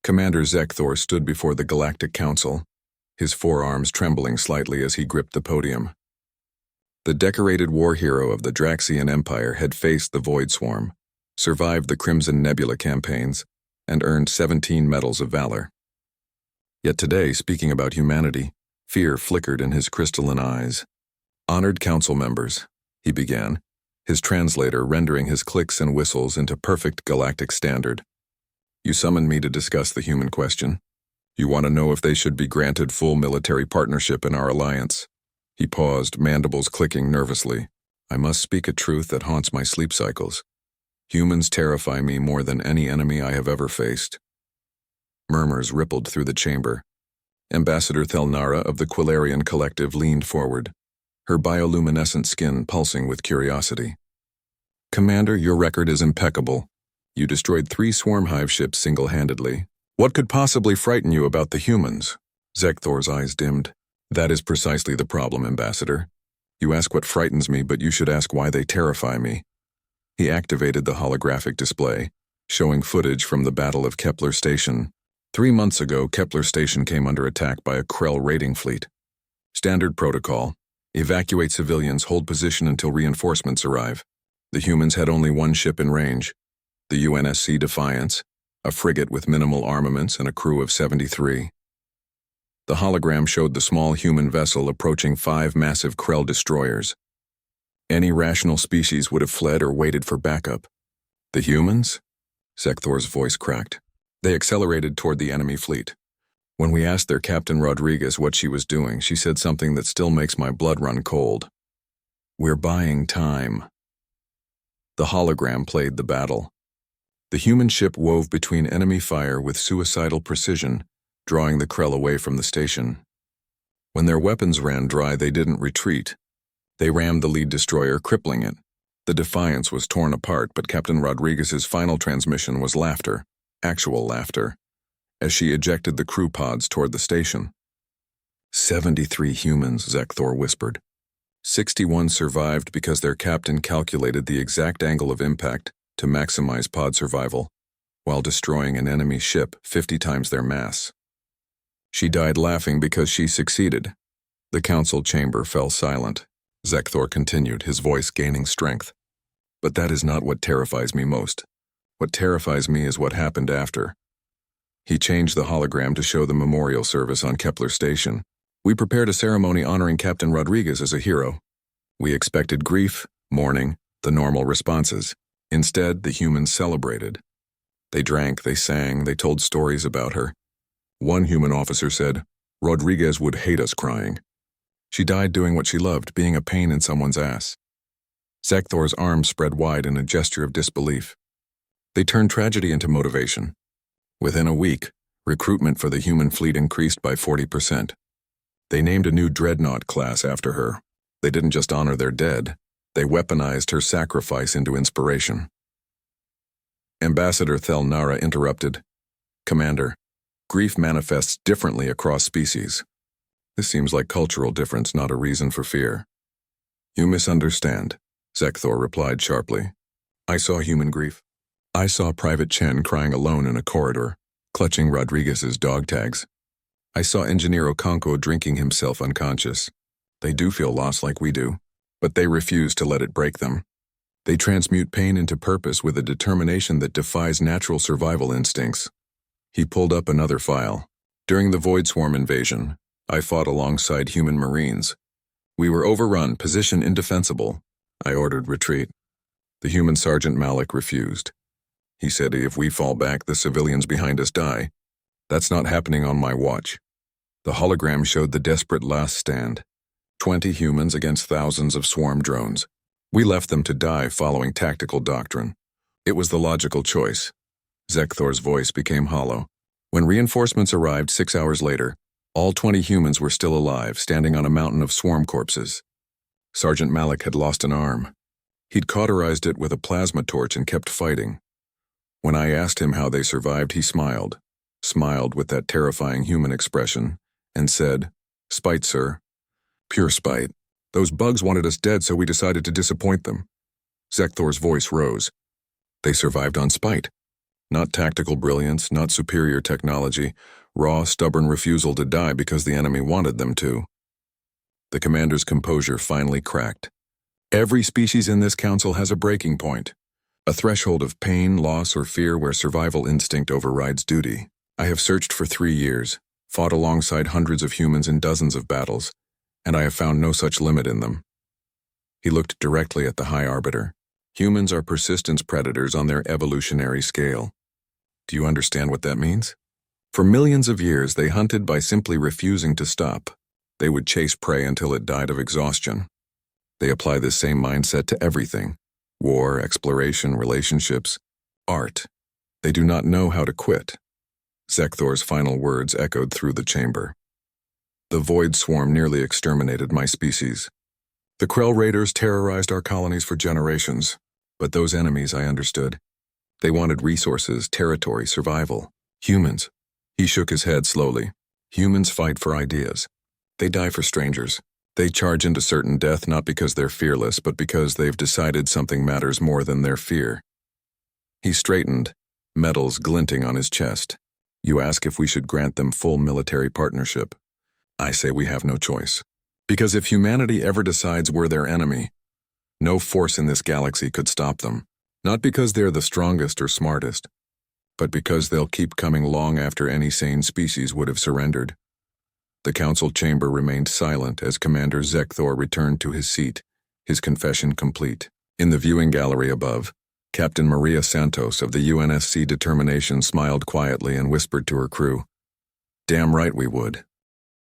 Commander Zekthor stood before the Galactic Council, his forearms trembling slightly as he gripped the podium. The decorated war hero of the Draxian Empire had faced the Void Swarm, survived the Crimson Nebula campaigns, and earned 17 medals of valor. Yet today, speaking about humanity, fear flickered in his crystalline eyes. "Honored council members," he began, his translator rendering his clicks and whistles into perfect galactic standard. "You summoned me to discuss the human question. You want to know if they should be granted full military partnership in our alliance." He paused, mandibles clicking nervously. "I must speak a truth that haunts my sleep cycles. Humans terrify me more than any enemy I have ever faced." Murmurs rippled through the chamber. Ambassador Thelnara of the Quilarian Collective leaned forward, her bioluminescent skin pulsing with curiosity. "Commander, your record is impeccable. You destroyed 3 swarm hive ships single-handedly. What could possibly frighten you about the humans?" Zekthor's eyes dimmed. "That is precisely the problem, Ambassador. You ask what frightens me, but you should ask why they terrify me." He activated the holographic display, showing footage from the Battle of Kepler Station. 3 months ago, Kepler Station came under attack by a Krell raiding fleet. Standard protocol: evacuate civilians, hold position until reinforcements arrive. The humans had only 1 ship in range, the UNSC Defiance, a frigate with minimal armaments and a crew of 73. The hologram showed the small human vessel approaching 5 massive Krell destroyers. Any rational species would have fled or waited for backup. The humans? Zekthor's voice cracked. They accelerated toward the enemy fleet. When we asked their Captain Rodriguez what she was doing, she said something that still makes my blood run cold. "We're buying time." The hologram played the battle. The human ship wove between enemy fire with suicidal precision, drawing the Krell away from the station. When their weapons ran dry, they didn't retreat. They rammed the lead destroyer, crippling it. The Defiance was torn apart, but Captain Rodriguez's final transmission was laughter, actual laughter, as she ejected the crew pods toward the station. 73 humans, Zekthor whispered. 61 survived because their captain calculated the exact angle of impact to maximize pod survival, while destroying an enemy ship 50 times their mass. She died laughing because she succeeded. The council chamber fell silent. Zekthor continued, his voice gaining strength. "But that is not what terrifies me most. What terrifies me is what happened after." He changed the hologram to show the memorial service on Kepler Station. "We prepared a ceremony honoring Captain Rodriguez as a hero. We expected grief, mourning, the normal responses. Instead, the humans celebrated. They drank, they sang, they told stories about her. One human officer said, 'Rodriguez would hate us crying.' She died doing what she loved, being a pain in someone's ass." Zekthor's arms spread wide in a gesture of disbelief. They turned tragedy into motivation. Within a week, recruitment for the human fleet increased by 40%. They named a new dreadnought class after her. They didn't just honor their dead, they weaponized her sacrifice into inspiration. Ambassador Thelnara interrupted. "Commander, grief manifests differently across species. This seems like cultural difference, not a reason for fear." "You misunderstand," Zekthor replied sharply. "I saw human grief. I saw Private Chen crying alone in a corridor, clutching Rodriguez's dog tags. I saw Engineer Okonkwo drinking himself unconscious. They do feel loss like we do, but they refuse to let it break them. They transmute pain into purpose with a determination that defies natural survival instincts." He pulled up another file. "During the Void Swarm invasion, I fought alongside human Marines. We were overrun, position indefensible. I ordered retreat. The human Sergeant Malik refused. He said, 'If we fall back, the civilians behind us die. That's not happening on my watch.'" The hologram showed the desperate last stand. 20 humans against thousands of swarm drones. We left them to die following tactical doctrine. It was the logical choice. Zekthor's voice became hollow. When reinforcements arrived 6 hours later, all 20 humans were still alive, standing on a mountain of swarm corpses. Sergeant Malik had lost an arm. He'd cauterized it with a plasma torch and kept fighting. When I asked him how they survived, he smiled with that terrifying human expression, and said, "Spite, sir. Pure spite. Those bugs wanted us dead, so we decided to disappoint them." Zekthor's voice rose. "They survived on spite. Not tactical brilliance, not superior technology, raw, stubborn refusal to die because the enemy wanted them to. The commander's composure finally cracked. Every species in this council has a breaking point. A threshold of pain, loss, or fear where survival instinct overrides duty. I have searched for 3 years, fought alongside hundreds of humans in dozens of battles, and I have found no such limit in them. He looked directly at the High Arbiter. Humans are persistence predators on their evolutionary scale. Do you understand what that means? For millions of years, they hunted by simply refusing to stop. They would chase prey until it died of exhaustion. They apply this same mindset to everything: war, exploration, relationships, art. They do not know how to quit. Zekthor's final words echoed through the chamber. The Void Swarm nearly exterminated my species. The Krell Raiders terrorized our colonies for generations, but those enemies, I understood. They wanted resources, territory, survival. Humans. He shook his head slowly. Humans fight for ideas. They die for strangers. They charge into certain death not because they're fearless, but because they've decided something matters more than their fear. He straightened, metals glinting on his chest. You ask if we should grant them full military partnership. I say we have no choice. Because if humanity ever decides we're their enemy, no force in this galaxy could stop them. Not because they're the strongest or smartest, but because they'll keep coming long after any sane species would have surrendered. The council chamber remained silent as Commander Zekthor returned to his seat, his confession complete. In the viewing gallery above, Captain Maria Santos of the UNSC Determination smiled quietly and whispered to her crew, "Damn right we would."